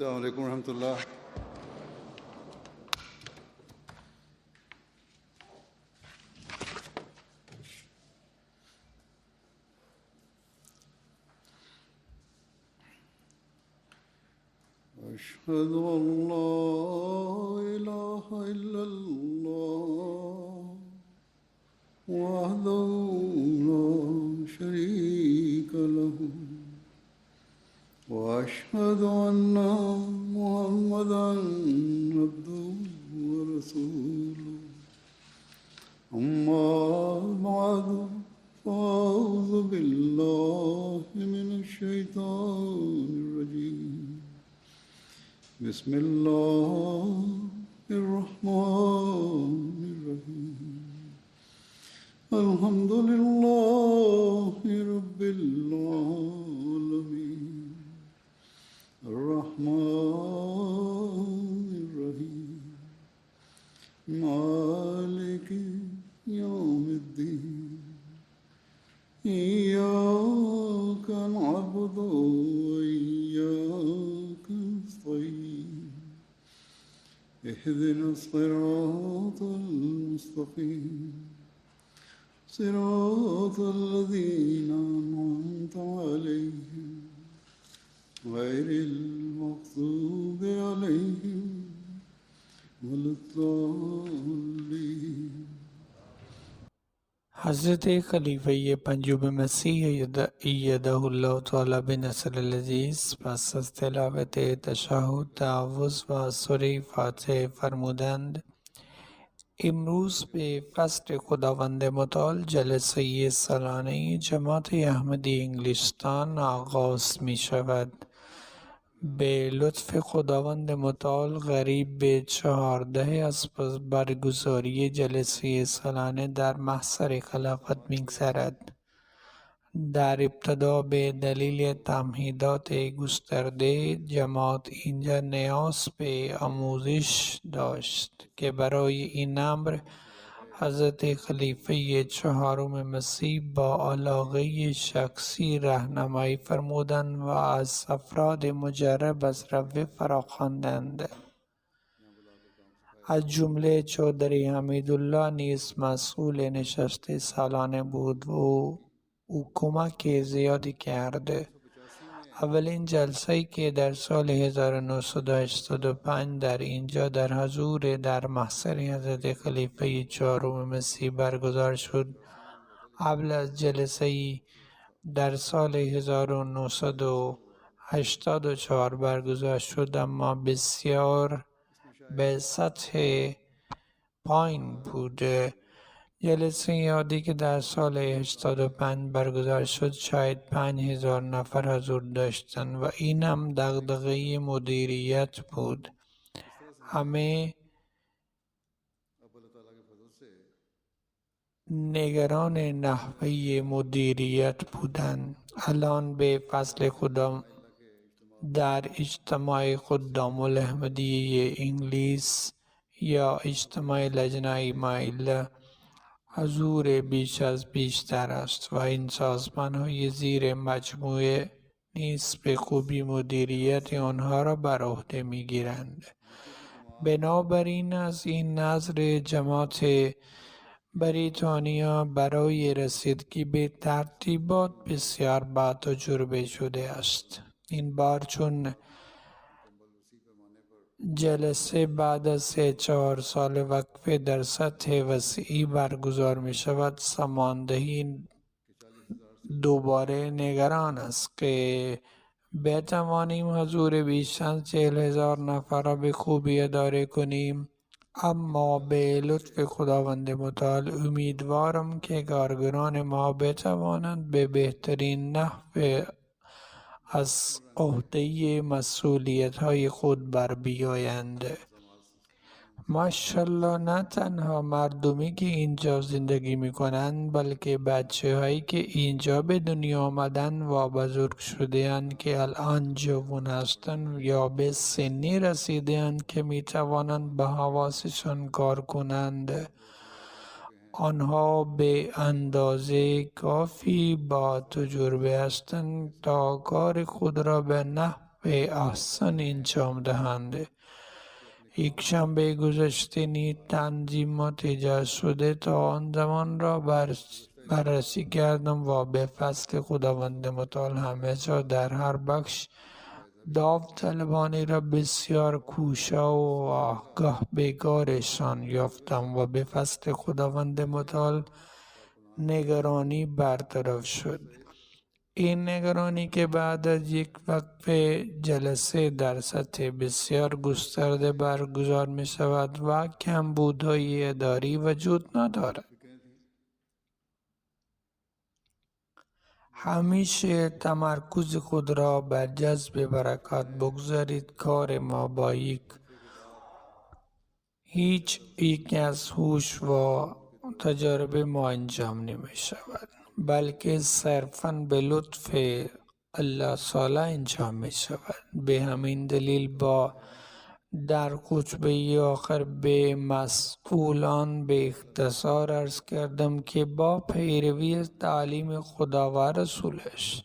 السلام علیکم ورحمۃ اللہ. أشهد أن لا إله إلا الله وحده لا شريك له وأشهد أن محمدا عبده ورسوله أما بعد فأعوذ بالله من الشيطان الرجيم بسم الله الرحمن الرحيم الحمد لله رب العالمين الرحمن الرحيم مالك يوم الدين إياك نعبد وإياك نستعين اهدنا الصراط المستقيم صراط الذين أنعمت عليهم غير المغضوب عليهم ولا الضالين. حضرت خلیفه پنجم مسیح ایده الله تعالی به نصر العزیز پس از تلاوت تشهد تعوذ و سوره فاتحه فرمودند: امروز به فصل خداوند متعال جلسه سالانه جماعت احمدی انگلستان آغاز می شود. به لطف خداوند متعال قریب به 14 از برگزاری جلسه سالانه در محضر خلافت می‌گذرد. در ابتدا به دلیل تمهیدات گسترده جماعت اینجا نیاز به آموزش داشت که برای این امر حضرت خلیفه چهارم مسیح با علاقه شخصی راهنمایی فرمودند و از افراد مجرب از روی فراخواندند. از جمله چودری حمیدالله نیز مسئول نشست سالانه بود و او کمک زیادی کرد. اولین جلسه‌ای که در سال 1985 در اینجا در حضور در محضر حضرت خلیفه چهارم مسیح برگزار شد، قبل از جلسه‌ای در سال 1984 برگزار شد، اما بسیار به سطح پایین بود. جلسه یادی که در سال 85 برگزار شد شاید 5000 نفر حضور داشتند و این هم دغدغه مدیریت بود. همه نگران نحوه مدیریت بودند. الان به فضل خدا در اجتماع خدام الاحمدیه انگلیس یا اجتماع لجنه ایمائل حضور بیش از بیشتر است و این سازمان های زیر مجموعه نیز به خوبی مدیریت آنها را بر عهده می گیرند. بنابراین از این نظر جماعت بریتانیا برای رسیدگی به ترتیبات بسیار با تجربه شده است. این بار چون جلسه بعد از 3-4 سال وقفه در سطح وسیعی برگزار می شود، ساماندهی دوباره نگران است که بتوانیم حضور بیش از 40,000 نفر را به خوبی اداره کنیم، اما به لطف خداوند متعال امیدوارم که کارگران ما بتوانند به بهترین نحو از عهده مسئولیت‌های خود بر بیایند. ماشاءالله نه تنها مردمی که اینجا زندگی میکنند بلکه بچه‌هایی که اینجا به دنیا آمدن و بزرگ شده‌اند که الان جوان هستند یا به سنی رسیده‌اند که میتوانند به حواسشان کار کنند، آنها به اندازه کافی با تجربه هستند تا کار خود را به نحو و احسن انجام دهند. یک شنبه گذشته نیز تنظیمات ایجاد شده تا آن زمان را بررسی کردم و به فضل خداوند متعال همه جا در هر بخش داوطلبانه را بسیار کوشا و آگاه بگارشان یافتم و به فضل خداوند متعال نگرانی برطرف شد. این نگرانی که بعد از یک وقفه جلسه در سطح بسیار گسترده برگزار می شود و کمبودهای اداری وجود ندارد. همیشه تمرکز خود را بر جذب برکات بگذارید. کار ما با هیچ یک از هوش و تجربه ما انجام نمی شود، بلکه صرفاً به لطف الله تعالی انجام می شود. به همین دلیل با در خطبه آخر به مسئولان به اختصار عرض کردم که با پیروی از تعلیم خدا و رسولش،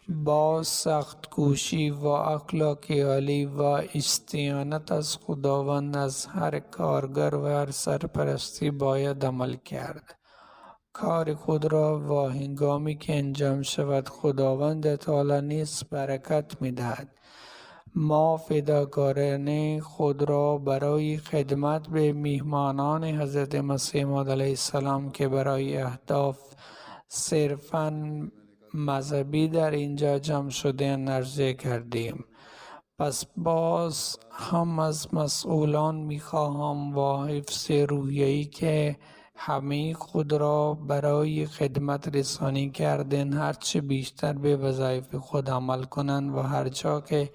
با سخت کوشی و اخلاق عالی و استعانت از خداوند از هر کارگر و هر سرپرستی باید عمل کرد. کار خود را و هنگامی که انجام شود خداوند تعالی نیز برکت می دهد. ما فداکارانه خود را برای خدمت به میهمانان حضرت مسیح موعود علیه السلام که برای اهداف صرفاً مذهبی در اینجا جمع شده عرضه کردیم. پس باز هم از مسئولان میخواهم با حفظ روحیه‌ای که همه خود را برای خدمت رسانی کردن هرچه بیشتر به وظایف خود عمل کنند و هر جا که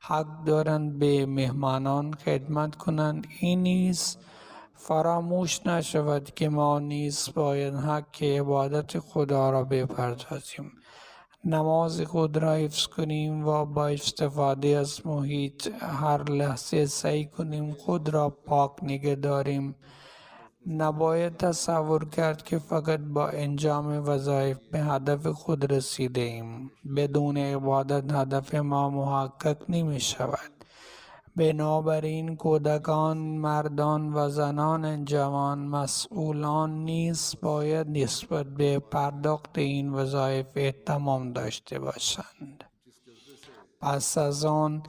حق دارند به مهمانان خدمت کنند. این نیز فراموش نشود که ما نیز باید حق عبادت خدا را بپردازیم، نماز خود را حفظ کنیم و با استفاده از محیط هر لحظه سعی کنیم خود را پاک نگه داریم. نباید تصور کرد که فقط با انجام وظایف به هدف خود رسیده ایم. بدون عبادت هدف ما محقق نمی شود. بنابراین کودکان، مردان و زنان جوان، مسئولان نیز باید نسبت به پرداخت این وظایف اهتمام داشته باشند. پس از آن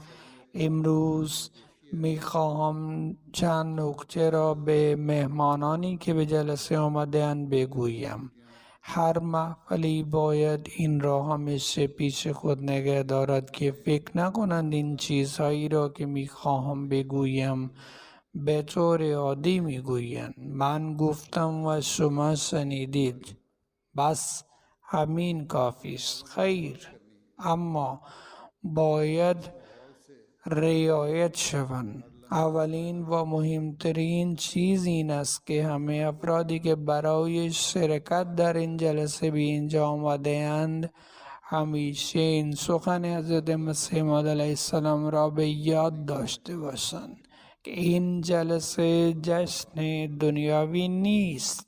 امروز می خواهم چند نکته را به مهمانانی که به جلسه آمده‌اند بگویم. هر محفلی باید این را همیشه پیش خود نگه دارد که فکر نکنند این چیزهایی را که می خواهم بگویم به طور عادی می گویند. من گفتم و شما شنیدید، بس همین کافی است. خیر، اما باید رعایت شوند. اولین و مهمترین چیز این است که همه افرادی که برای شرکت در این جلسه به اینجا آمده اند همیشه این سخن حضرت مسیح موعود علیه السلام را به یاد داشته باشند که این جلسه جشن دنیاوی نیست،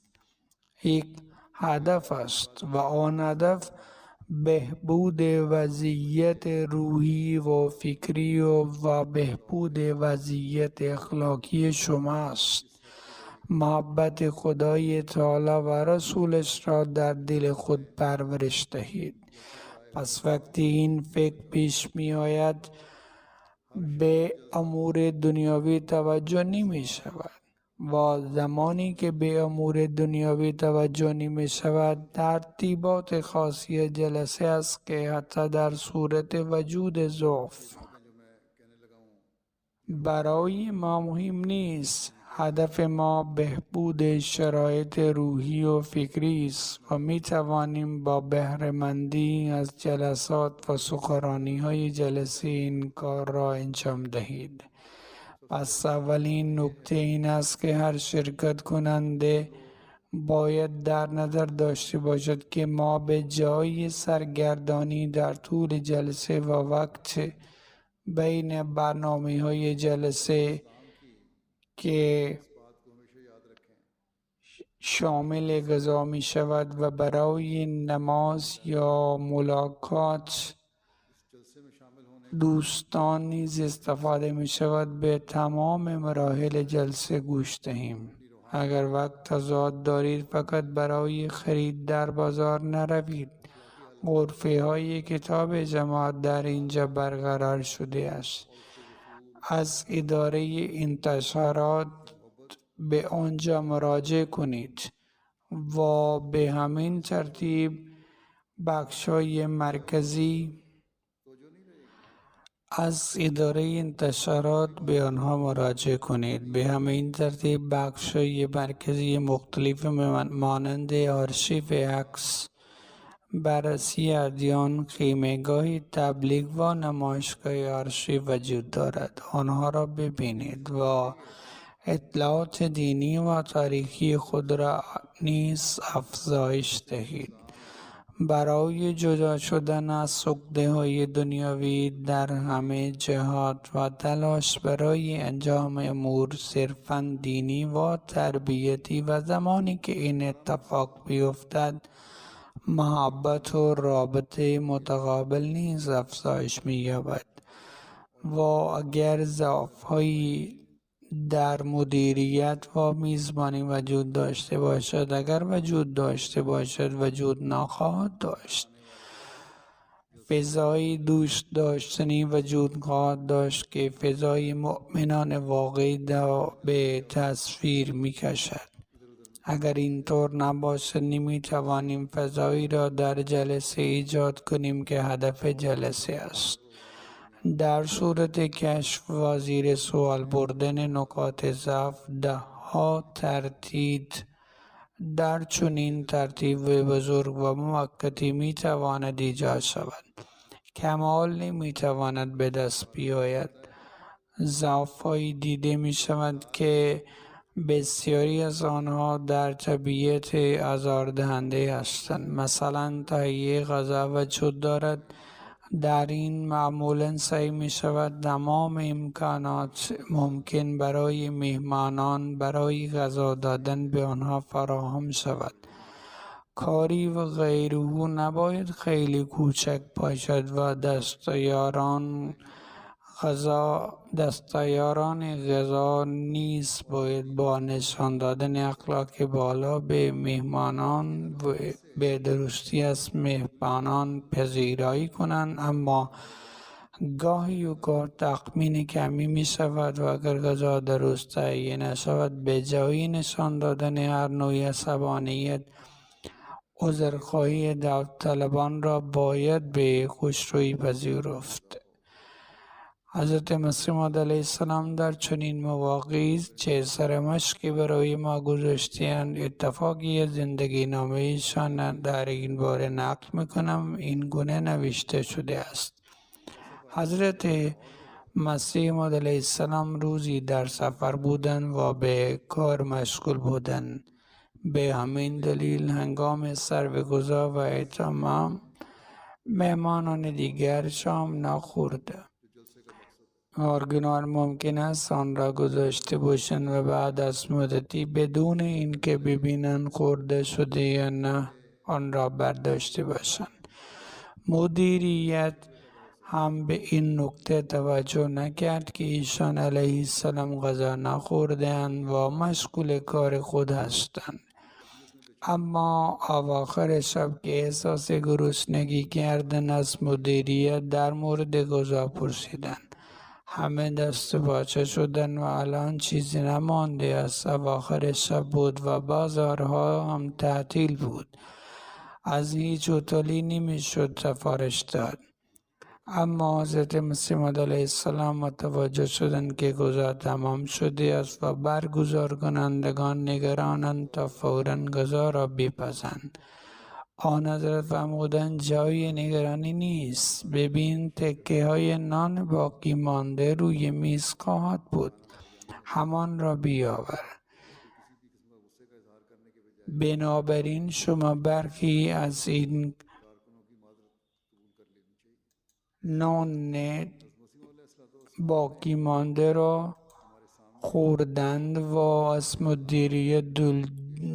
یک هدف است و آن هدف بهبود وضعیت روحی و فکری و بهبود وضعیت اخلاقی شما است. محبت خدای تعالی و رسولش را در دل خود پرورش دهید. پس وقتی این فکر پیش می آید به امور دنیاوی توجه نمی شود و زمانی که به امور دنیاوی توجه نمی شود ترتیبات خاصی جلسه است که حتی در صورت وجود ضعف برای ما مهم نیست. هدف ما بهبود شرایط روحی و فکری است و می توانیم با بهره‌مندی از جلسات و سخنرانی‌های جلسه این کار را انجام دهید. پس اولین نکته این است که هر شرکت کننده باید در نظر داشته باشد که ما به جای سرگردانی در طول جلسه و وقت بین برنامه‌های جلسه که شامل غذا می شود و برای نماز یا ملاقات دوستان نیز استفاده می شود به تمام مراحل جلسه گوش دهیم. اگر وقت آزاد دارید فقط برای خرید در بازار نروید. غرفه های کتاب جماعت در اینجا برقرار شده است. از اداره انتشارات به آنجا مراجعه کنید و به همین ترتیب بخش‌های مرکزی از اداره انتشارات به آنها مراجعه کنید. به همین ترتیب بخش‌های مرکزی مختلف مانند آرشیو عکس، بررسی ادیان، خیمه‌گاه تبلیغ و نمایشگاه آرشیو وجود دارد. آنها را ببینید و اطلاعات دینی و تاریخی خود را نیز افزایش دهید. برای جدا شدن از سکته دنیاوی در همه جهات و تلاش برای انجام امور صرفاً دینی و تربیتی و زمانی که این اتفاق بیفتد محبت و رابطه متقابل نیز افزایش می‌یابد و اگر ضعف‌هایی در مدیریت و میزبانی وجود داشته باشد، اگر وجود داشته باشد وجود نخواهد داشت. فضای دوست داشتنی وجود خواهد داشت که فضای مؤمنان واقعی به تصویر می‌کشد. اگر اینطور نباشد نمی‌توانیم فضایی را در جلسه ایجاد کنیم که هدف جلسه است. در صورت کشف و زیر سوال بردن نکات ضعف ده‌ها تردید در چنین ترتیب بزرگ و موقتی می‌تواند ایجاد شود. کمال نمی‌تواند به دست بیاید. ضعف‌هایی دیده می‌شود که بسیاری از آنها در طبیعت آزاردهنده هستند. مثلا تهیه غذا وجود دارد. در این معمولاً سعی می شود تمام امکانات ممکن برای مهمانان برای غذا دادن به آنها فراهم شود. کاری و غیره نباید خیلی کوچک باشد و دستیاران غذا نیز باید با نشان دادن اخلاق بالا به مهمانان و به درستی از مهمانان پذیرایی کنند، اما گاهی اوقات تخمین کمی می شود و اگر غذا درست تهیه نشود به جای نشان دادن هر نوع عصبانیت عذرخواهی داوطلبان را باید به خوشرویی پذیرفت. حضرت مسیح موعود علیه السلام در چنین مواقعی چه سرمشقی برای ما گذاشته‌اند. اتفاقی از زندگی نامه ایشان در این باره نقل میکنم. این گونه نوشته شده است: حضرت مسیح موعود علیه السلام روزی در سفر بودند و به کار مشغول بودند. به همین دلیل هنگام سرغذا و اتمام مهمانان دیگر شام نخورد. کارگران ممکن است آن را گذاشته باشند و بعد از مدتی بدون اینکه ببینند خورده شده یا نه آن را برداشته باشند. مدیریت هم به این نکته توجه نکرد که ایشان علیه السلام غذا نخوردند و مشغول کار خود هستند. اما اواخر شب که احساس گرسنگی کردند از مدیریت در مورد غذا پرسیدند. همه دست پاچه شدند و الان چیزی نمانده است. اواخر شب بود و بازارها هم تعطیل بود. از هیچ هتلی نمیشد سفارش داد. اما حضرت مسیح موعود علیه السلام متوجه شدند که غذا تمام شده است و برگزار کنندگان نگرانند تا فوراً غذا را بپزند. آن حضرت فرمودند جای نگرانی نیست. ببین تکه های نان باقی مانده روی میز خواهد بود. همان را بیاور. بنابراین شما برخی از این نان باقی مانده را خوردند و از مدیریت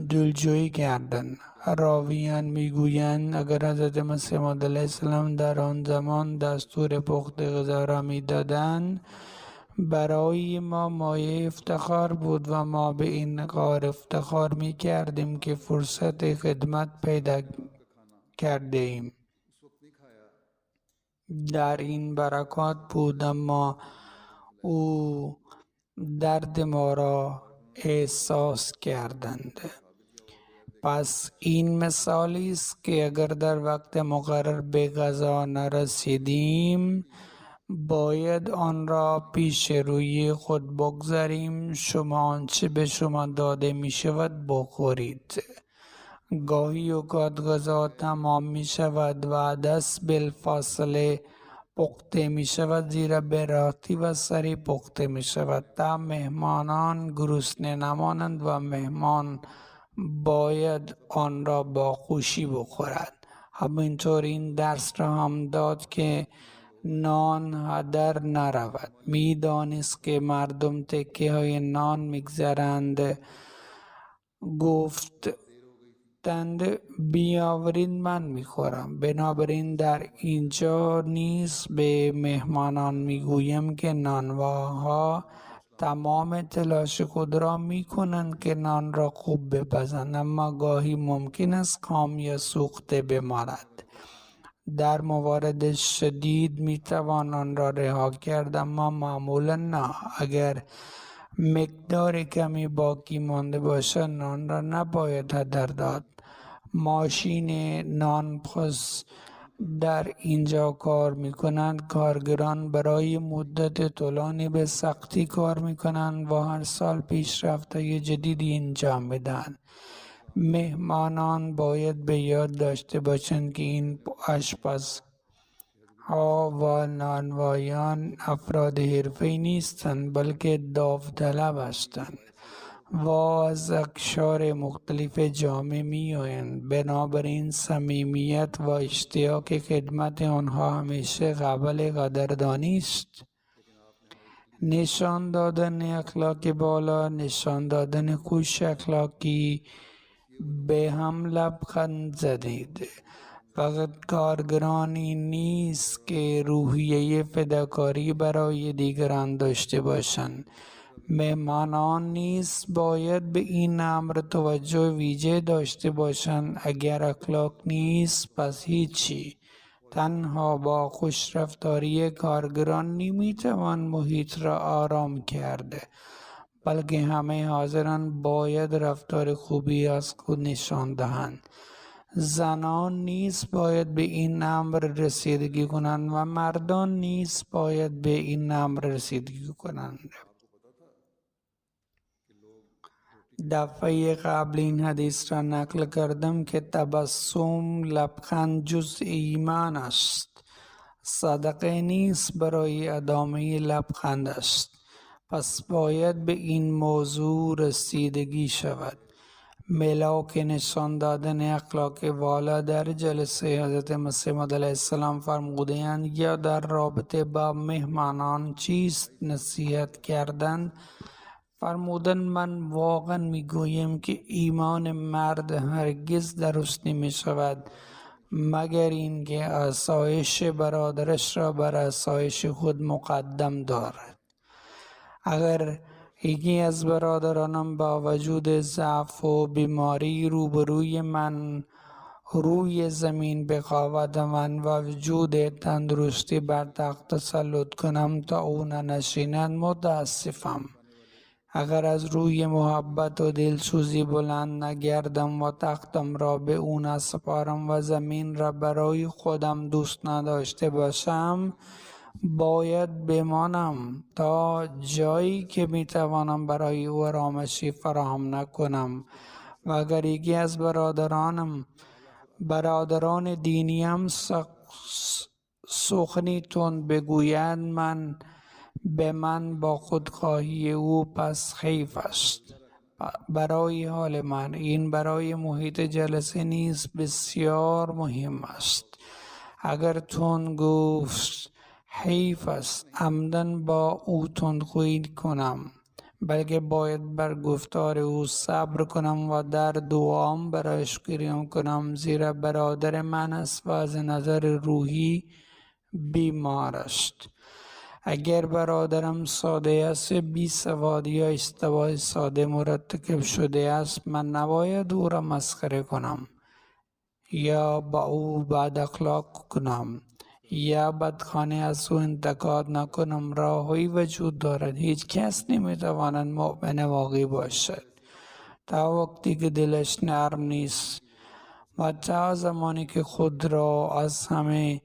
دلجویی کردند. راویان میگویند اگر حضرت مسیح موعود علیه السلام در آن زمان دستور پخت غذا را میدادند برای ما مایه افتخار بود و ما به این کار افتخار می کردیم که فرصت خدمت پیدا کرده ایم. در این برکات بود، اما او درد ما را احساس کردند. پس این مثالی است که اگر در وقت مقرر به غذا نرسیدیم باید آن را پیش روی خود بگذاریم. شما آنچه به شما داده می شود بخورید. گاهی اوقات غذا تمام می شود و عدس بالفاصله پخته می شود، زیرا به راحتی و سریع پخته می شود تا مهمانان گرسنه نمانند و مهمان باید آن را با خوشی بخورد. همینطور این درس را هم داد که نان هدر نرود. می دانست که مردم تکه های نان میگذرند. گفتند بیاورید من میخورم. بنابراین در اینجا نیز به مهمانان میگویم که نانواها تمام تلاش خود را میکنند که نان را خوب بپزند، اما گاهی ممکن است خام یا سوخته بماند. در موارد شدید میتوان آن را رها کرد، اما معمولا نه. اگر مقدار کمی باقی مانده باشد نان را نباید هدر داد. ماشین نانپخت در اینجا کار میکنند. کارگران برای مدت طولانی به سختی کار میکنند و هر سال پیشرفت‌های جدیدی انجام میدهند. مهمانان باید به یاد داشته باشند که این آشپزها و نانوایان افراد حرفه‌ای نیستند، بلکه داوطلب هستند و از اقشار مختلف جامعه میآیند. بنابراین صمیمیت و اشتیاق خدمت آنها همیشه قابل قدردانی است. نشان دادن اخلاق بالا، نشان دادن خوش اخلاقی، به هم لبخند زدید. فقط کارگرانی نیست که روحیه فداکاری برای دیگران داشته باشند. مهمانان نیز باید به این امر توجه ویژه داشته باشند. اگر اخلاق نیست پس هیچی. تنها با خوشرفتاری کارگران نمیتوان محیط را آرام کرد، بلکه همه حاضران باید رفتار خوبی از خود نشان دهند. زنان نیز باید به این امر رسیدگی کنند و مردان نیز باید به این امر رسیدگی کنند. دفعه قبل این حدیث را نقل کردم که تبسم، لبخند جز ایمان است. صدقه نیست برای ادامه لبخند است. پس باید به این موضوع رسیدگی شود. ملاک نشان دادن اخلاق والا در جلسه حضرت مسیح موعود علیه السلام فرمودند یا در رابطه با مهمانان چیست نصیحت کردند. فرمودند من واقعا میگویم که ایمان مرد هرگز درست نمی شود مگر اینکه آسایش برادرش را بر آسایش خود مقدم دارد. اگر یکی از برادرانم با وجود ضعف و بیماری روبروی من روی زمین بخوابد و من و وجود تندرستی بر تخت تسلط کنم تا او ننشیند متاسفم. اگر از روی محبت و دلسوزی بلند نگردم و تختم را به او نسپارم و زمین را برای خودم دوست نداشته باشم باید بمانم تا جایی که میتوانم برای او آرامشی فراهم نکنم. و اگر یکی از برادران دینیم سخنی تند بگوید به من با خودخواهی او پس حیف است. برای حال من این برای محیط جلسه نیز بسیار مهم است. اگر تند گفت حیف است عمدن با او تندخویی کنم بلکه باید بر گفتار او صبر کنم و در دعام برایش گریان کنم، زیرا برادر من است و از نظر روحی بیمار است. اگر برادرم ساده است بی سواد یا اشتباه ساده مرتکب شده است، من نباید او را مسخره کنم یا با او بد اخلاق کنم یا بدخانه از او انتقاد نکنم. راهی وجود دارد. هیچ کس نمیتواند مؤمن واقعی باشد تا وقتی که دلش نرم نیست و تا زمانی که خود را از همه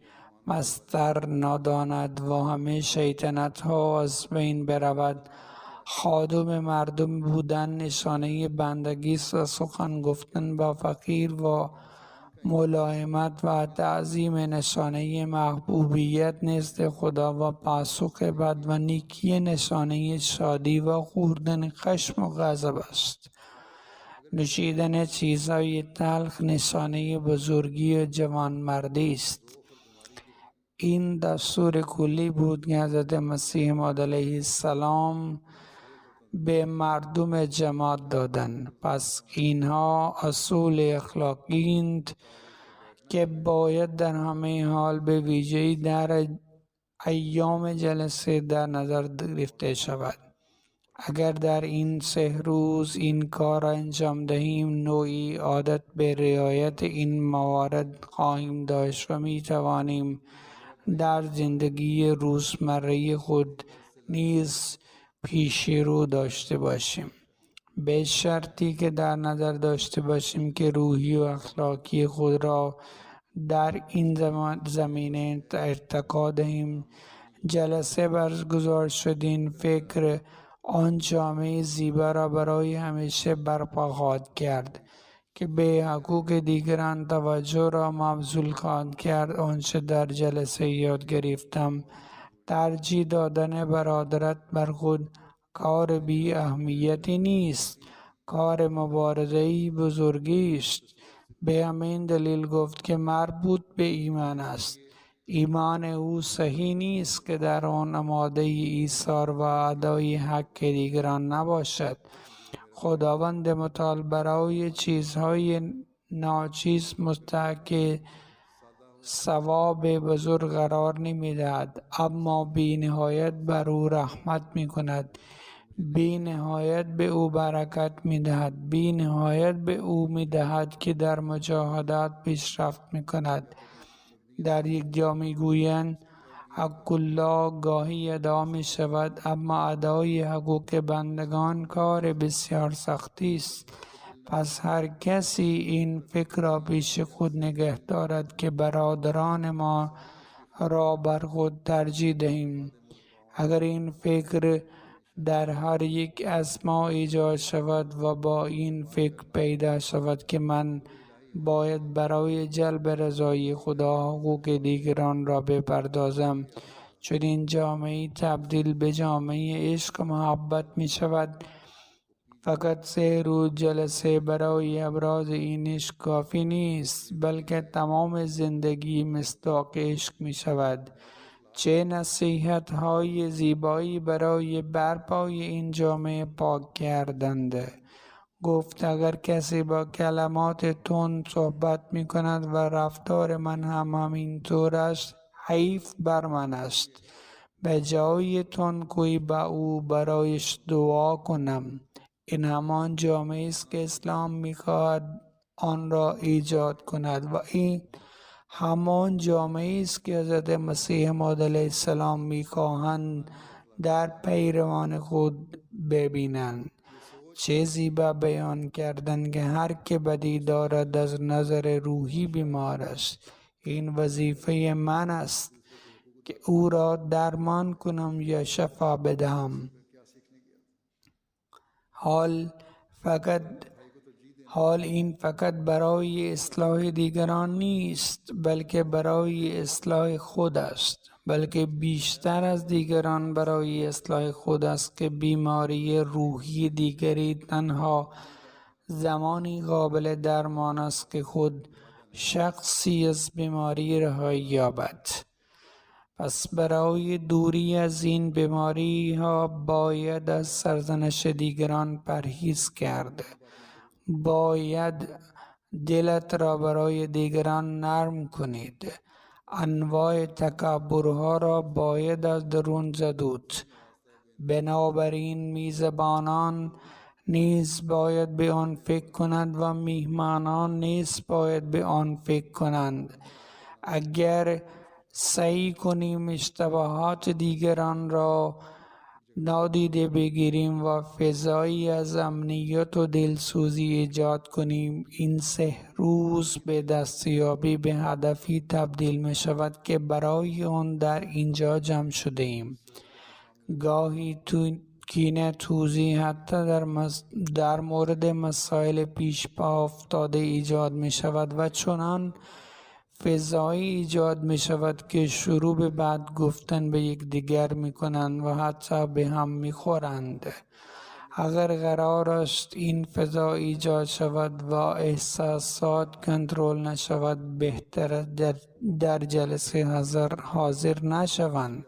مستر نداند و همه شیطنت ها از بین برود. خادم مردم بودن نشانه بندگی است و سخن گفتن با فقیر و ملایمت و تعظیم نشانه محبوبیت نزد خدا و پاسخ بد و نیکی نشانه شادی و خوردن خشم و غضب است. نوشیدن چیزهای تلخ نشانه بزرگی و جوانمردی است. این دستور کلی بود که حضرت مسیح موعود علیه السلام به مردم جماعت دادند. پس اینها اصول اخلاقی‌اند که باید در همه حال به ویژه‌ای در ایام جلسه در نظر گرفته شود. اگر در این 3 روز این کار را انجام دهیم، نوعی عادت به رعایت این موارد خواهیم داشت و می توانیم در زندگی روزمره خود نیز پیشرو داشته باشیم، به شرطی که در نظر داشته باشیم که روحی و اخلاقی خود را در این زمینه ارتقا دهیم. جلسه برگزار شد. این فکر آن جامعه زیبا را برای همیشه برپا خواهد کرد که به حقوق دیگران توجه را مبذول خواهد کرد. آنچه در جلسه یاد گرفتم، ترجیح دادن برادرت بر خود کار بی اهمیتی نیست، کار مبارزه‌ای بزرگی است. به همین دلیل گفت که مربوط به ایمان است. ایمان او صحیح نیست که در آن آماده ایثار و ادای حق دیگران نباشد. خداوند متعال برای چیزهای ناچیز مستحق ثواب بزرگ قرار نمی دهد، اما بی نهایت بر او رحمت می کند، بی نهایت به او برکت می دهد، بی نهایت به او می دهد که در مجاهدات پیشرفت می کند. در یک جا می گویند حق الله گاهی ادا می شود، اما ادای حقوق بندگان کار بسیار سختی است. پس هر کسی این فکر را پیش خود نگه دارد که برادران ما را بر خود ترجیح دهیم. اگر این فکر در هر یک از ما ایجاد شود و با این فکر پیدا شود که من باید برای جلب رضای خدا حقوق دیگران را بپردازم، چون این جامعه تبدیل به جامعه عشق و محبت می شود. فقط 3 روز جلسه برای ابراز این عشق کافی نیست، بلکه تمام زندگی مصداق عشق می شود. چه نصیحت های زیبایی برای برپای این جامعه پاک کردند. گفت اگر کسی با کلمات تند صحبت می کند و رفتار من هم همینطور است، حیف بر من است. به جای تندگویی با او برایش دعا کنم. این همان جامعه است که اسلام می‌خواهد آن را ایجاد کند و این همان جامعه است که حضرت مسیح موعود علیه السلام می‌خواهند در پیروان خود ببینند. چه زیبا بیان کردند که هر که بدی دارد از نظر روحی بیمار است. این وظیفه من است که او را درمان کنم یا شفا بدهم. حال این فقط برای اصلاح دیگران نیست، بلکه برای اصلاح خود است، بلکه بیشتر از دیگران برای اصلاح خود است که بیماری روحی دیگری تنها زمانی قابل درمان است که خود شخصی از بیماری رهایی یابد. پس برای دوری از این بیماری ها باید از سرزنش دیگران پرهیز کرد. باید دلت را برای دیگران نرم کنید. انواع تکبرها را باید از درون زدود. بنابراین میزبانان نیز باید به آن فکر کنند و میهمانان نیز باید به آن فکر کنند. اگر سعی کنیم اشتباهات دیگران را نادیده بگیریم و فضایی از امنیت و دلسوزی ایجاد کنیم، این 3 روز به دستیابی به هدفی تبدیل می شود که برای آن در اینجا جمع شده ایم. گاهی کینه توزی حتی در مورد مسائل پیش پا افتاده ایجاد می شود و چنان فضایی ایجاد می شود که شروع به بد گفتن به یکدیگر می کنند و حتی به هم می خورند. اگر قرار است این فضا ایجاد شود و احساسات کنترل نشود، بهتر در جلسه حاضر نشوند.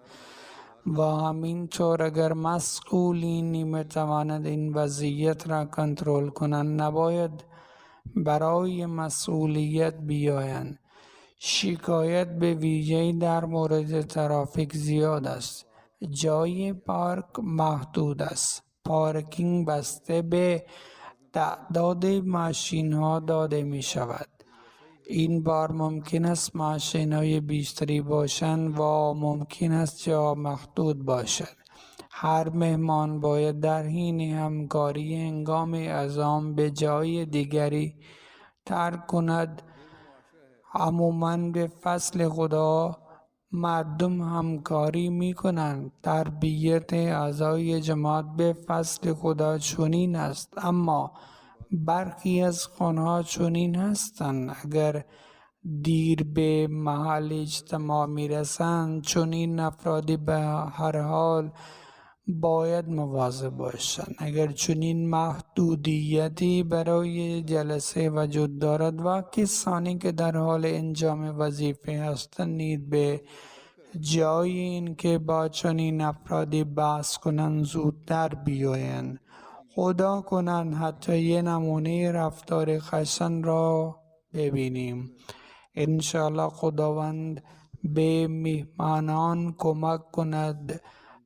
و همینطور اگر مسئولین نمی‌توانند این وضعیت را کنترل کنند، نباید برای مسئولیت بیایند. شکایت به ویژه در مورد ترافیک زیاد است. جای پارک محدود است. پارکینگ بسته به تعداد ماشین ها داده می شود. این بار ممکن است ماشین‌های بیشتری باشند و ممکن است جا محدود باشد. هر مهمان باید در حین همکاری هنگام اذان به جای دیگری ترک کند. عموماً به فضل خدا مردم همکاری می کنند. تربیت اعضای جماعت به فضل خدا چنین است، اما برخی از خانه‌ها چنین هستند. اگر دیر به محل اجتماع می رسند، چنین افرادی به هر حال باید مواظب باشند. اگر چنین محدودیتی برای جلسه وجود دارد و کسانی که در حال انجام وظیفه هستند نیز به جای این که با چنین افرادی بحث کنند زودتر بیایند. خدا کنند حتی یه نمونه رفتار خشن را ببینیم. انشاءالله خداوند به میهمانان کمک کند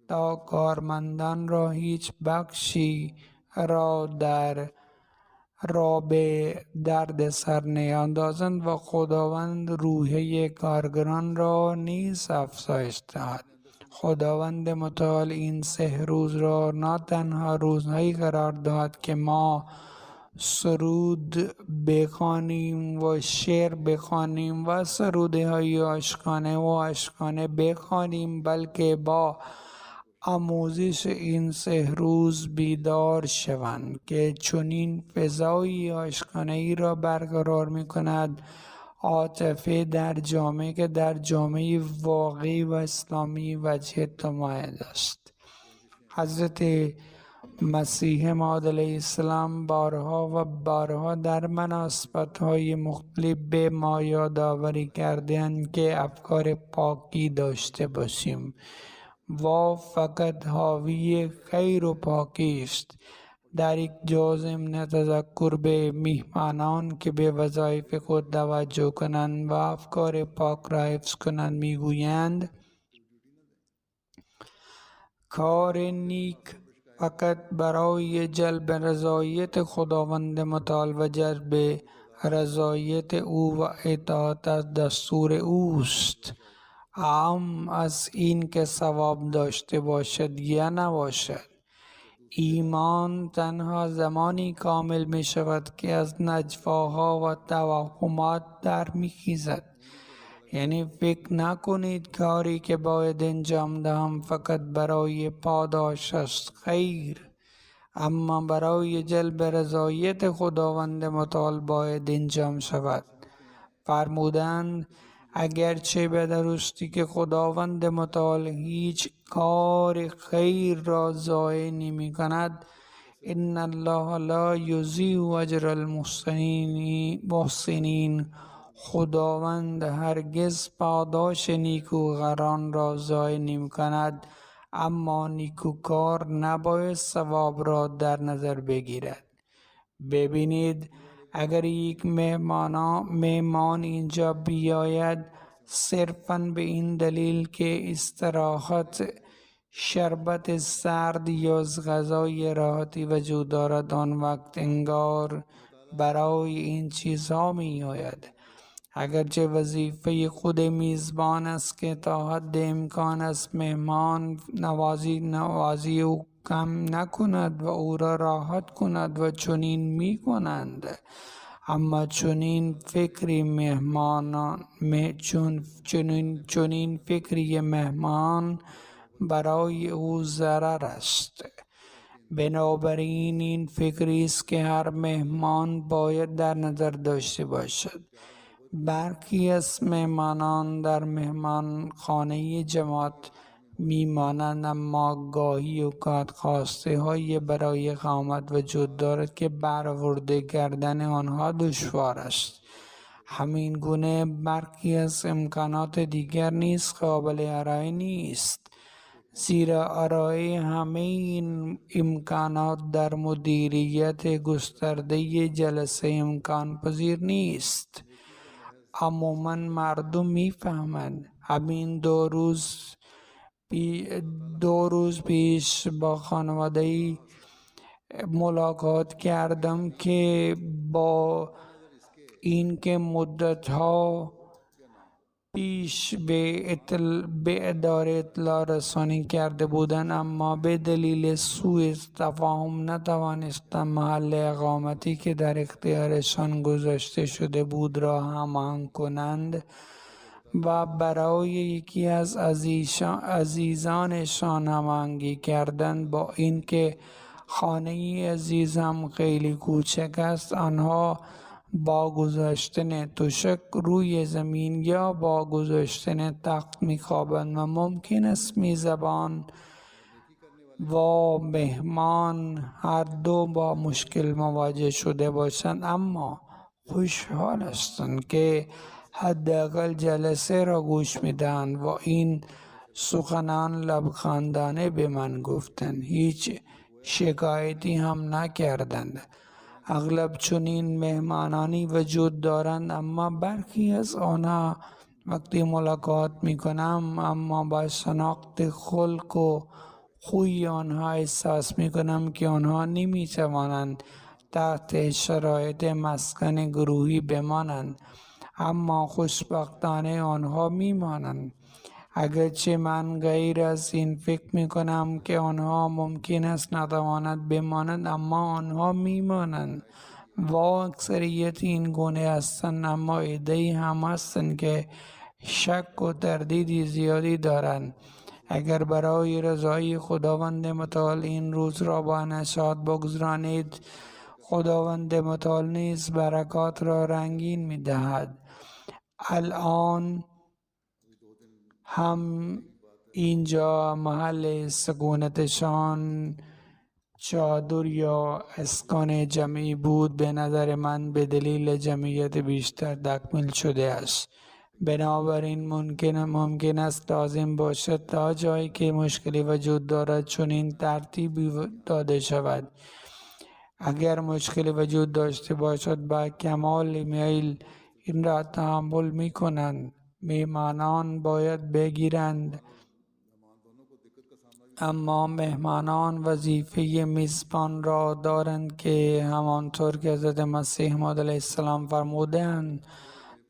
تا کارمندان را هیچ بخشی را به درد سر نیندازند و خداوند روحیه کارگران را نیز افزایش دهد. خداوند متعال این 3 روز را نه تنها روزهایی قرار داد که ما سرود بخوانیم و شعر بخوانیم و سروده های عاشقانه و اشکانه بخوانیم، بلکه با آموزش این 3 روز بیدار شوند که چنین فضای عاشقانه ای را برقرار می کند. عاطفه در جامعه که در جامعه واقعی و اسلامی وجه تمایز است. حضرت مسیح موعود علیه السلام بارها و بارها در مناسبت‌های مختلف به ما یادآوری کرده‌اند که افکار پاکی داشته باشیم و فقط حاوی خیر و پاکی است. در یک جا ضمن تذکر به میهمانان که به وظایف خود توجه کنند و افکار پاک را حفظ کنند میگویند: کار نیک فقط برای جلب رضایت خداوند متعال و جلب رضایت او و اطاعت از دستور اوست، اعم از این که ثواب داشته باشد یا نباشد. ایمان تنها زمانی کامل می شود که از نجواها و توهمات در می خیزد. یعنی فکر نکنید کاری که باید انجام دهم فقط برای پاداش است، خیر، اما برای جلب رضایت خداوند متعال باید انجام شود. فرمودند اگرچه به درستی که خداوند متعال هیچ کار خیر را ضایع نمی کند، ان الله لا یضیع اجر المحسنین، خداوند هرگز پاداش نیکوکاران را ضایع نمی‌کند، اما نیکوکار نباید ثواب را در نظر بگیرد. ببینید، اگر یک مهمان اینجا بیاید صرفاً به این دلیل که استراحت، شربت سرد یا غذای راحتی وجود دارد، آن وقت انگار برای این چیزها می آید. اگرچه وظیفه خود میزبان است که تا حد امکان است مهمان نوازی او کم نکند و او را راحت کند و چنین می کنند. اما چنین فکری مهمان برای او ضرر است. بنابراین این فکری است که هر مهمان باید در نظر داشته باشد. برخی از مهمانان در مهمانخانه جماعت میمانند، اما گاهی اوقات خواسته های برای اقامت وجود دارد که برآورده کردن آنها دشوار است. همین گونه برخی از امکانات دیگر نیز قابل ارائه نیست، زیرا ارائه همه این امکانات در مدیریت گسترده جلسه امکان پذیر نیست. عموماً مردم میفهمند. همین دو روز پیش با خانواده‌ای ملاقات کردم که با اینکه مدت‌ها پیش به اداره اطلاع رسانی کرده بودند، اما به دلیل سوء تفاهم نتوانستند محل اقامتی که در اختیارشان گذاشته شده بود را هماهنگ کنند و برای یکی از عزیزانشان هماهنگی کردند. با اینکه خانه عزیزم خیلی کوچک است، آنها با گذاشتن تشک روی زمین یا با گذاشتن تخت میخوابند و ممکن است میزبان و مهمان هر دو با مشکل مواجه شده باشند، اما خوشحال هستند که حداقل جلسه را گوش میدهند و این سخنان لبخندانه به من گفتند، هیچ شکایتی هم نکردند. اغلب چنین مهمانانی وجود دارند، اما برخی از آنها وقتی ملاقات میکنم اما با شناخت خلق و خوی آنها احساس میکنم که آنها نمیتوانند تحت شرایط مسکن گروهی بمانند، اما خوشبختانه آنها میمانند. اگرچه من غیر از این فکر میکنم که آنها ممکن است نتوانند بمانند، اما آنها میمانند و اکثریت این گونه هستند. اما عده‌ای هم هستند که شک و تردید زیادی دارند. اگر برای رضای خداوند متعال این روز را با نشاط بگذرانید، خداوند متعال نیز برکات را رنگین می‌دهد. الان هم اینجا محل سکونتشان چادر یا اسکان جمعی بود. به نظر من به دلیل جمعیت بیشتر تکمیل شده است. بنابراین ممکن است لازم باشد تا جایی که مشکلی وجود دارد چنین ترتیبی داده شود. اگر مشکلی وجود داشته باشد با کمال میل این را تحمل می کنند. مهمانان باید بگیرند، اما مهمانان وظیفه میزبان را دارند که همانطور که حضرت مسیح موعود علیه السلام فرمودند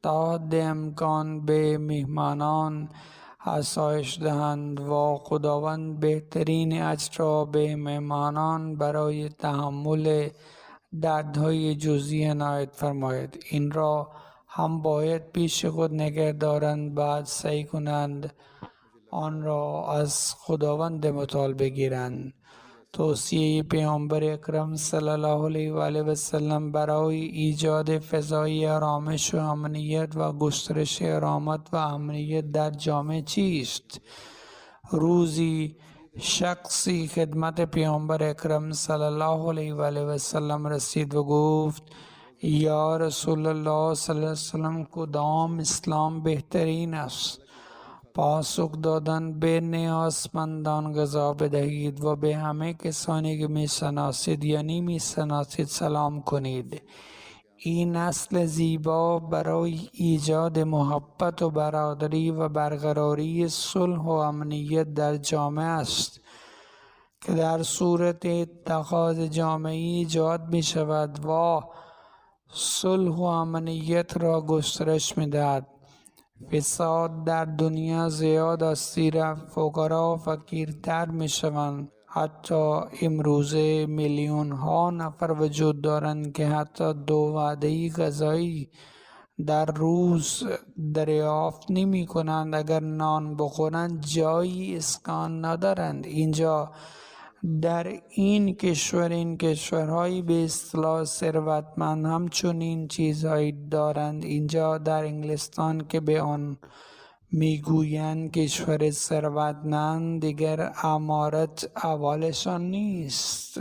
تا حد امکان به مهمانان آسایش دهند و خداوند بهترین اجر را به مهمانان برای تحمل دردهای جزئی عنایت فرماید. این را هم باید پیش خود نگه دارند، بعد سعی کنند آن را از خداوند متعال بگیرند. توصیه پیامبر اکرم صلی الله علیه و آله و سلم برای ایجاد فضای آرامش و امنیت و گسترش ارامت و امنیت در جامعه چیست؟ روزی شخصی خدمت پیامبر اکرم صلی الله علیه و آله و سلم رسید و گفت: یا رسول الله صلی الله علیه وسلم کدام اسلام بهترین است؟ پاسخ دادند به نیازمندان غذا بدهید و به همه کسانی که میشناسید یا نمیشناسید سلام کنید. این اصل زیبا برای ایجاد محبت و برادری و برقراری صلح و امنیت در جامعه است که در صورت اتخاذ جامعه ایجاد می شود و صلح و امنیت را گسترش می دهد. فساد در دنیا زیاد است، زیرا فقرا فقیرتر می شوند. حتی امروزه میلیون ها نفر وجود دارند که حتی 2 وعده غذایی در روز دریافت نمی کنند. اگر نان بخورند جایی اسکان ندارند. اینجا در این کشورهای به اصطلاح ثروتمند همچنین چیزهایی دارند. اینجا در انگلستان که به آن میگویند کشور ثروتمند، دیگر امارت اولشان نیست،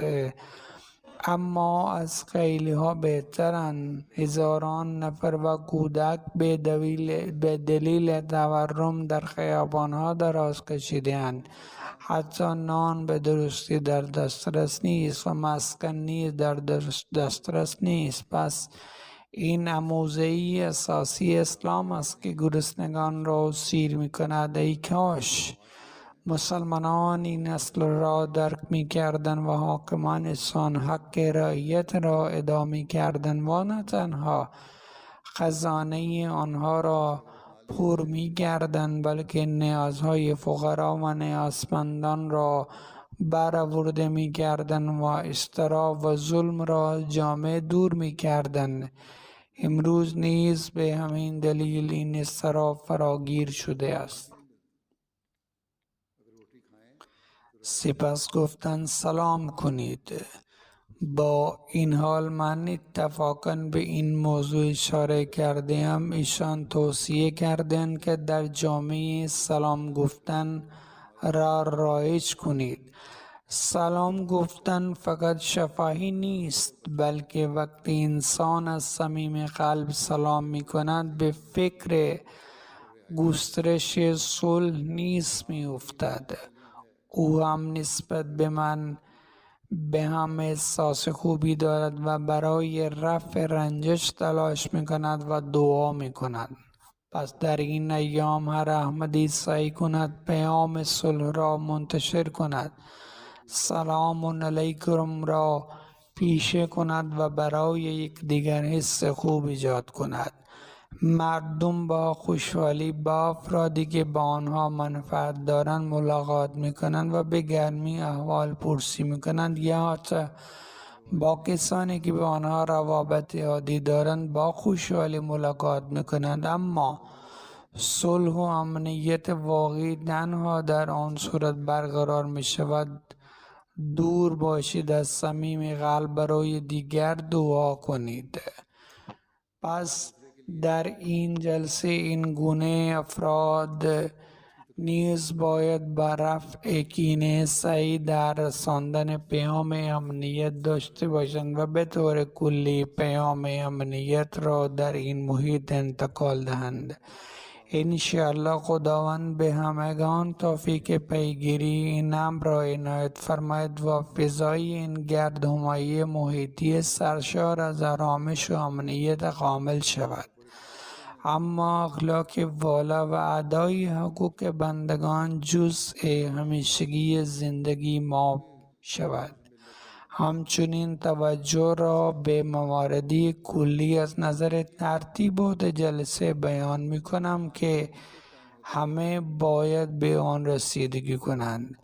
اما از خیلی ها بهترند. هزاران نفر و کودک به دلیل تورم در خیابان ها دراز کشیدند. حتی نان به درستی در دسترس نیست و مسکن نیز در دسترس نیست. پس این آموزه اساسی اسلام است که گرسنگان را سیر می کند. ای کاش مسلمانان این اصل را درک می کردن و حاکمانشان حق رعیت را ادا می کردن و نه تنها خزانه آنها را پر می کردن بلکه نیازهای فقرا و نیازمندان را برآورده می کردن و اضطراب و ظلم را جامعه دور می کردن. امروز نیز به همین دلیل این اضطراب فراگیر شده است. سپس گفتند سلام کنید. با این حال من اتفاقاً به این موضوع اشاره کردم. ایشان توصیه کردند که در جامعه سلام گفتن را رایج کنید. سلام گفتن فقط شفاهی نیست، بلکه وقتی انسان از صمیم قلب سلام می کند به فکر گسترش صلح نیز می افتد. او هم نسبت به من به هم احساس خوبی دارد و برای رفع رنجش تلاش می کند و دعا می کند. پس در این ایام هر احمدی سعی کند پیام صلح را منتشر کند، سلام علیکم را پیشه کند و برای یکدیگر حس خوب ایجاد کند. مردم با خوشحالی با افرادی که با آنها منفعت دارند ملاقات میکنند و به گرمی احوال پرسی میکنند، یا حتی با کسانی که به آنها روابط عادی دارند با خوشحالی ملاقات میکنند. اما صلح و امنیت واقعی تنها در آن صورت برقرار می شود دور باشید از صمیم قلب برای دیگر دعا کنید. پس در این جلسه این گونه افراد نیز باید با رفع کینه سعی در رساندن پیام امنیت داشته باشند و به طور کلی پیام امنیت را در این محیط انتقال دهند. انشاءالله خداوند به همگان توفیق پیگیری این امر را عنایت فرماید و فضای این گردهمایی محیطی سرشار از آرامش و امنیت کامل شود. اما اخلاق والا و ادای حقوق بندگان جزء همیشگی زندگی ما شود. همچنین توجه را به مواردی کلی از نظر ترتیب جلسه بیان می کنم که همه باید به آن رسیدگی کنند.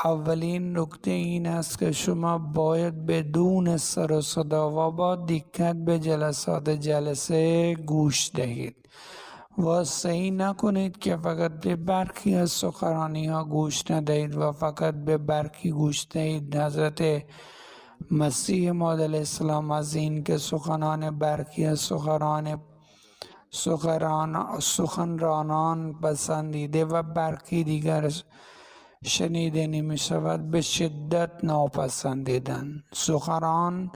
اولین نکته این است که شما باید بدون سر و صدا و با دقت به جلسات جلسه گوش دهید و سعی نکنید که فقط به برخی از سخنرانی ها گوش ندهید و فقط به برخی گوش دهید. حضرت مسیح موعود علیه السلام از این که سخنان برخی از سخنرانان پسندیده و برخی دیگر شنیده نمی شود به شدت ناپسندیدند. سخنران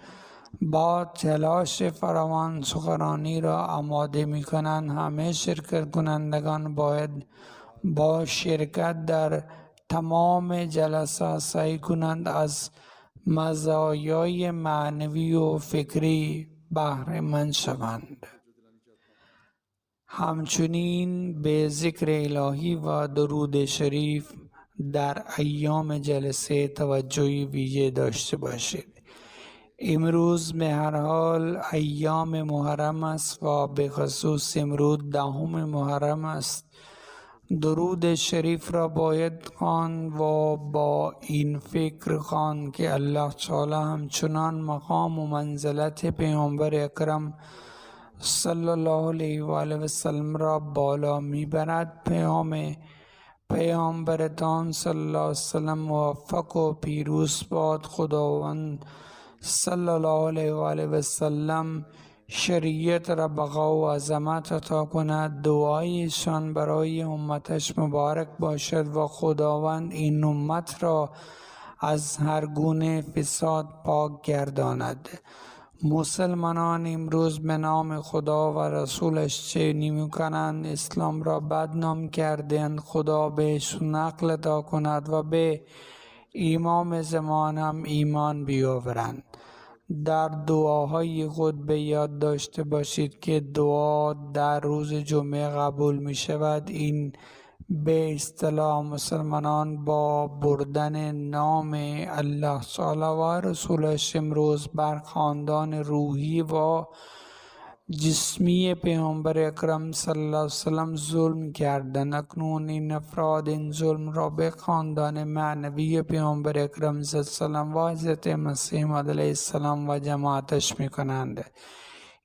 با تلاش فراوان سخنرانی را آماده می کنند. همه شرکت کنندگان باید با شرکت در تمام جلسات سعی کنند از مزایای معنوی و فکری بهره مند شوند. همچنین به ذکر الهی و درود شریف در ایام جلسه توجه ویژه داشته باشید. امروز به هر حال ایام محرم است و به خصوص امروز 10 محرم است. درود شریف را باید خواند و با این فکر خواند که الله تعالی همچنان مقام و منزلت پیامبر اکرم صلی الله علیه و آله و سلم را بالا میبرد. پیامبرتان صلی الله علیه و سلم موفق و پیروز باد. خداوند صلی الله علیه و آله و سلم شریعت را بقا و عظمت عطا کند. دعایشان برای امتش مبارک باشد و خداوند این امت را از هر گونه فساد پاک گرداند. مسلمانان امروز به نام خدا و رسولش چه نمی کنند؟ اسلام را بدنام کردند. خدا بهشون عقل عطا کند و به امام زمان هم ایمان بیاورند. در دعاهای خود به یاد داشته باشید که دعا در روز جمعه قبول می شود. این به اصطلاح مسلمانان با بردن نام الله تعالی و رسولش امروز بر خاندان روحی و جسمی پیامبر اکرم صلی الله علیه وسلم ظلم کردند. اکنون این افراد این ظلم را به خاندان معنوی پیامبر اکرم صلی الله علیه وسلم و حضرت مسیح موعود علیه السلام و جماعتش می کنند.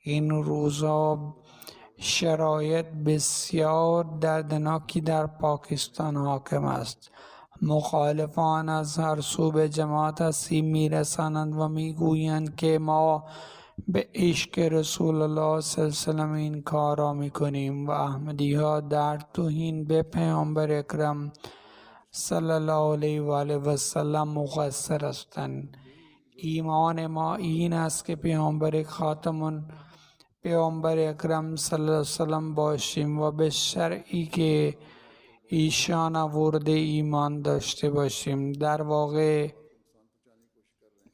این روزها شرایط بسیار دردناکی در پاکستان حاکم است. مخالفان از هر سو به جماعت هستی می رسانند و می گویند که ما به عشق رسول الله صلی الله علیه وسلم این کار را می کنیم و احمدی ها در توهین به پیامبر اکرم صلی الله علیه و آله و سلم مقصر هستند. ایمان ما این است که پیامبر اکرم صلی الله علیه وسلم باشیم و به شرعی که ایشان آورده ایمان داشته باشیم. در واقع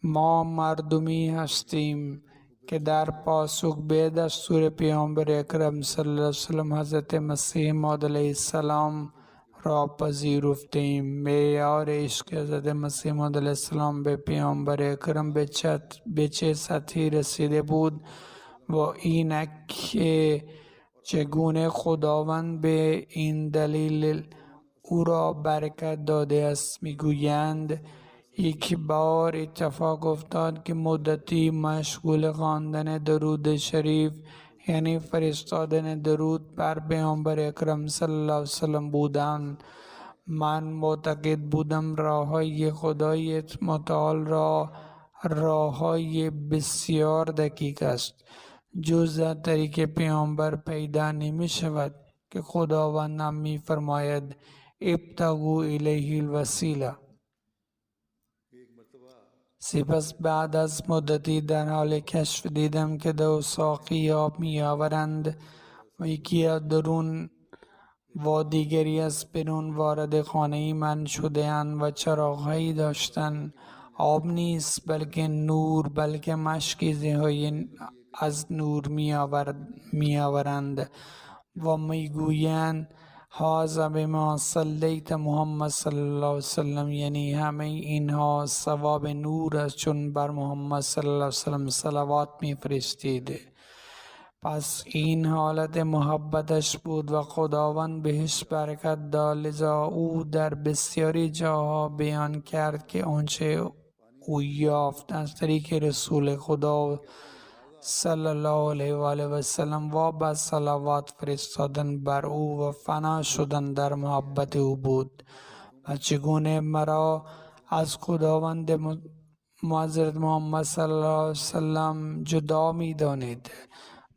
ما مردمی هستیم که در پاسخ به دستور پیامبر اکرم صلی الله علیه وسلم حضرت مسیح موعود علیه السلام را پذیرفتیم. معیار عشق حضرت مسیح موعود علیه السلام به پیامبر اکرم به چه سطحی رسیده بود و اینک که چگونه خداوند به این دلیل او را برکت داده است. میگویند یک بار اتفاق افتاد که مدتی مشغول خواندن درود شریف یعنی فرستادن درود بر پیامبر اکرم صلی الله علیه وسلم بودند. من معتقد بودم راههای خدای متعال راههای بسیار دقیق است. جز در طریق پیامبر پیدا نمی شود که خداوند هم می فرماید ابتغوا الیه الوسیله. سپس بعد از مدتی در حال کشف دیدم که 2 ساقی آب می آورند و یکی از درون و دیگری از بیرون وارد خانه من شده اند و چراغهایی داشتند. آب نیست بلکه نور، بلکه مشکیزه های از نور می آورند و می گویند هذا بما صلیت محمد صلی الله علیه وسلم، یعنی همه اینها ثواب نور است چون بر محمد صلی الله علیه وسلم صلوات می فرستید. پس این حالت محبتش بود و خداوند بهش برکت داد. لذا او در بسیاری جاها بیان کرد که آنچه او یافت از طریق رسول خدا صلی الله علیه و آله و سلم و با صلوات فرستادن بر او و فنا شدن در محبت او بود و چگونه مرا از خداوند حضرت محمد صلی الله علیه و سلم جدا می دانید.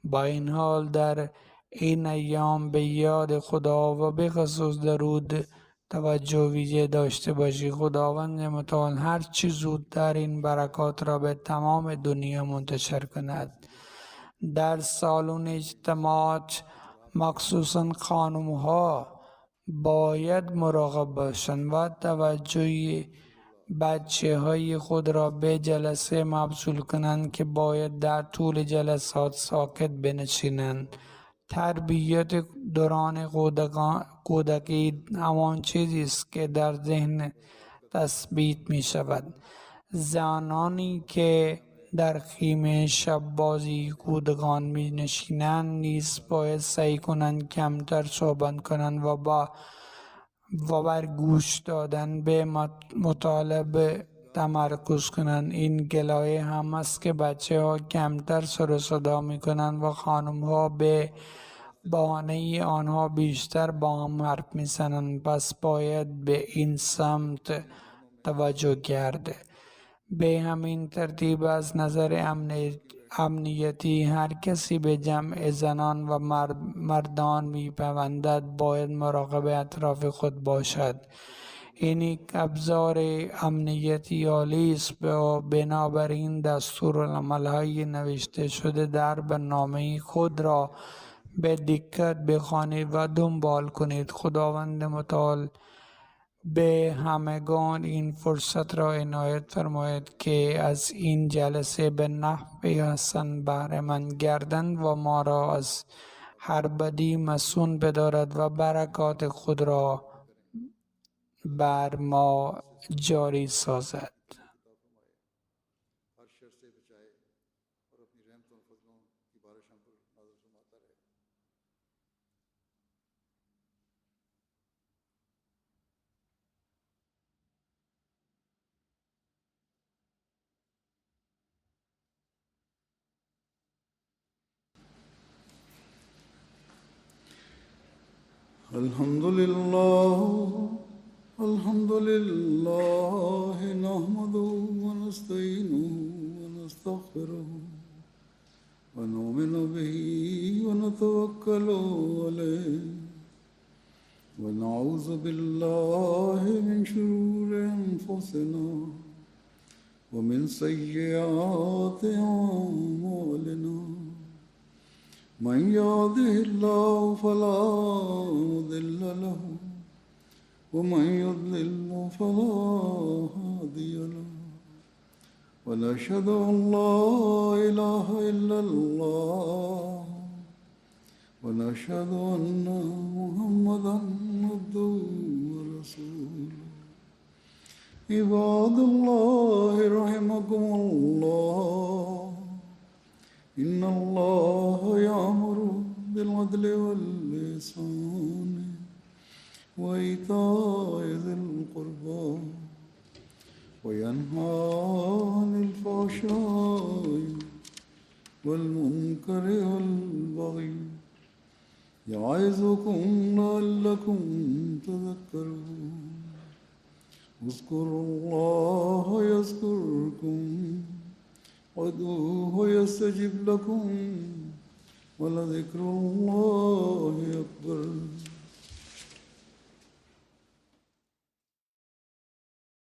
با این حال در این ایام به یاد خدا و به خصوص درود توجه ویژه داشته باشی. خداوند متعال هر چی زودتر این برکات را به تمام دنیا منتشر کند. در سالن اجتماعات مخصوصا خانم‌ها باید مراقب باشند و توجه بچه‌های خود را به جلسه مبذول کنند که باید در طول جلسات ساکت بنشینند. تربیت دوران کودکی همان چیزی است که در ذهن تثبیت می شود. زنانی که در خیمه شب بازی کودکان می نشینند نیز باید سعی کنند کمتر صحبت کنند و بر گوش دادن به مطالبه تمرکز کنند. این گلایه هم است که بچه ها کمتر سر و صدا می کنند و خانم ها به بهانه آنها بیشتر با هم حرف می زنند. پس باید به این سمت توجه کرده. به همین ترتیب از نظر امنیتی هر کسی به جمع زنان و مردان می پیوندد باید مراقب اطراف خود باشد. این یک ابزار امنیتی عالی است و بنابراین دستورالعمل‌های نوشته شده در برنامه خود را به دقت بخوانید و دنبال کنید. خداوند متعال به همگان این فرصت را عنایت فرماید که از این جلسه به نحو حسن بهره مند گردند و ما را از هر بدی مصون بدارد و برکات خود را بر ما جاری سازد. हर शर से बचाए और अपनी रहमतों और फजलों की बारिश हम पर नाज़िल फरमाता रहे। الحمد لله نحمده ونستعينه ونستغفره ونؤمن به ونتوكل عليه ونعوذ بالله من شرور أنفسنا ومن سيئات أعمالنا من يهده الله فلا مضل له ومن يضلل فلا هادي له ونشهد أن لا إله إلا الله ونشهد أن محمدا عبده ورسوله عباد الله رحمكم الله إن الله يأمر بالعدل والإحسان وإيتاء ذي القربى وينهى عن الفحشاء والمنكر والبغي يعظكم لعلكم تذكرون اذكروا الله يذكركم وادعوه يستجب لكم ولذكر الله أكبر.